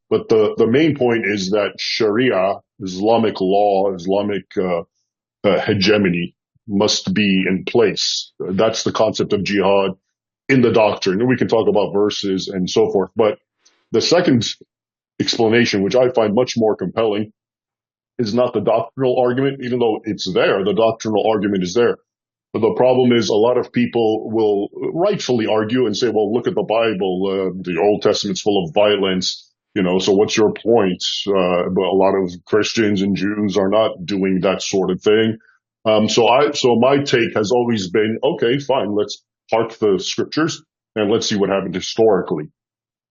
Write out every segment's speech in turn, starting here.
But the main point is that Sharia, Islamic law, Islamic hegemony must be in place. That's the concept of jihad in the doctrine. And we can talk about verses and so forth. But the second explanation, which I find much more compelling, is not the doctrinal argument, even though it's there. The doctrinal argument is there. But the problem is a lot of people will rightfully argue and say, well, look at the Bible. The Old Testament's full of violence. So what's your point? But a lot of Christians and Jews are not doing that sort of thing. So my take has always been, okay, fine, let's park the scriptures and let's see what happened historically.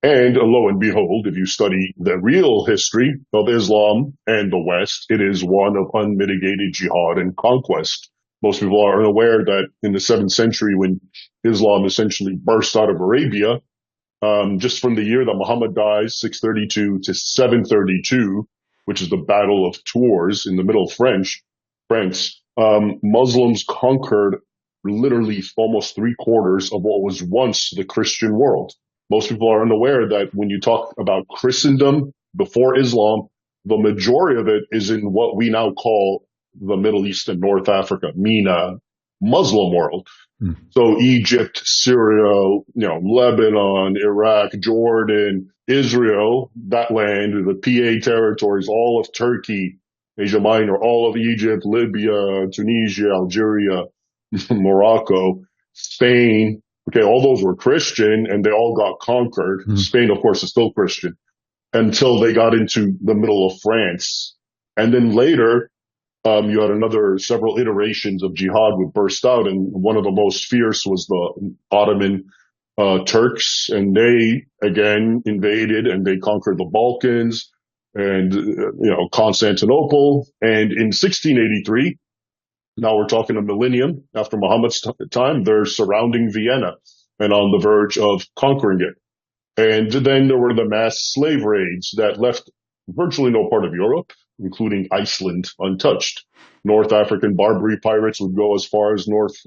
And lo and behold, if you study the real history of Islam and the West, it is one of unmitigated jihad and conquest. Most people are unaware that in the 7th century, when Islam essentially burst out of Arabia, just from the year that Muhammad dies, 632 to 732, which is the Battle of Tours in the middle of France, Muslims conquered literally almost 3/4 of what was once the Christian world. Most people are unaware that when you talk about Christendom before Islam, the majority of it is in what we now call the Middle East and North Africa, MENA, Muslim world. So Egypt, Syria, Lebanon, Iraq, Jordan, Israel, that land, the PA territories, all of Turkey, Asia Minor, all of Egypt, Libya, Tunisia, Algeria, Morocco, Spain. Okay, all those were Christian and they all got conquered. Spain, of course, is still Christian until they got into the middle of France. And then later, you had several iterations of jihad would burst out. And one of the most fierce was the Ottoman Turks. And they, again, invaded and they conquered the Balkans and, Constantinople. And in 1683, now we're talking a millennium after Muhammad's time, they're surrounding Vienna and on the verge of conquering it. And then there were the mass slave raids that left virtually no part of Europe, including Iceland, untouched. North African Barbary pirates would go as far as North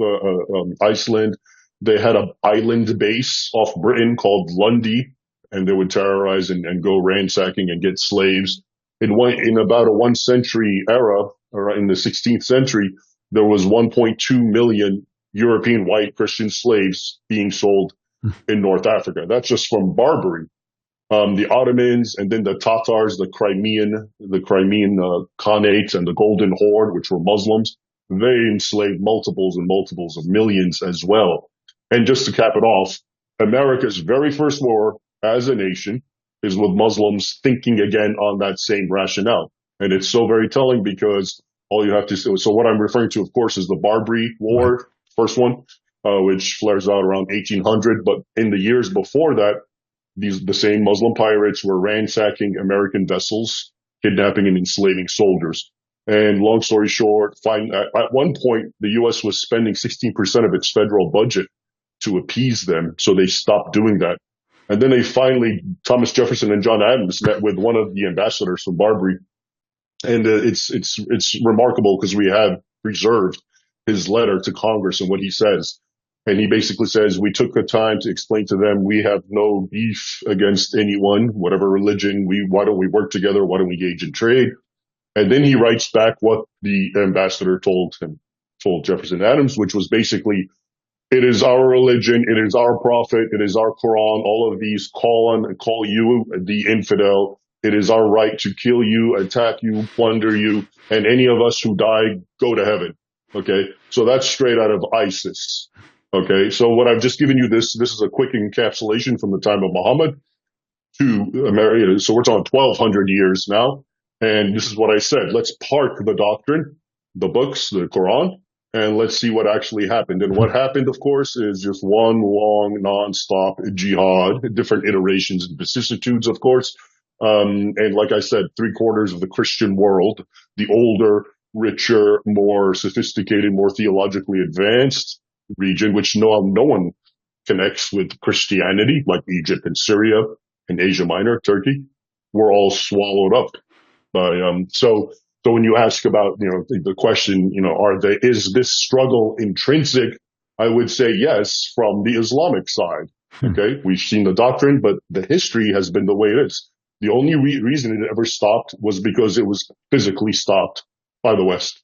Iceland. They had an island base off Britain called Lundy, and they would terrorize and go ransacking and get slaves. In about a 1 century era, or in the 16th century, there was 1.2 million European white Christian slaves being sold in North Africa. That's just from Barbary. The Ottomans and then the Tatars, the Crimean Khanate and the Golden Horde, which were Muslims, they enslaved multiples and multiples of millions as well. And just to cap it off, America's very first war as a nation is with Muslims thinking again on that same rationale. And it's so very telling because all you have to say, so what I'm referring to, of course, is the Barbary War, first one, which flares out around 1800. But in the years before that, the same Muslim pirates were ransacking American vessels, kidnapping and enslaving soldiers. And long story short, at one point, the U.S. was spending 16% of its federal budget to appease them. So they stopped doing that. And then Thomas Jefferson and John Adams met with one of the ambassadors from Barbary. And it's remarkable because we have preserved his letter to Congress and what he says. And he basically says, we took the time to explain to them we have no beef against anyone, whatever religion. Why don't we work together? Why don't we engage in trade? And then he writes back what the ambassador told Jefferson Adams, which was basically, it is our religion, it is our prophet, it is our Quran. All of these call you the infidel. It is our right to kill you, attack you, plunder you, and any of us who die go to heaven. Okay, so that's straight out of ISIS. Okay, so what I've just given you, this is a quick encapsulation from the time of Muhammad to America. So we're talking 1,200 years now. And this is what I said. Let's park the doctrine, the books, the Quran, and let's see what actually happened. And what happened, of course, is just one long, nonstop jihad, different iterations and vicissitudes, of course. And like I said, 3/4 of the Christian world, the older, richer, more sophisticated, more theologically advanced region, which no one connects with Christianity, like Egypt and Syria and Asia Minor, Turkey, were all swallowed up by, so when you ask about, the question, is this struggle intrinsic? I would say yes, from the Islamic side. Okay. We've seen the doctrine, but the history has been the way it is. The only reason it ever stopped was because it was physically stopped by the West.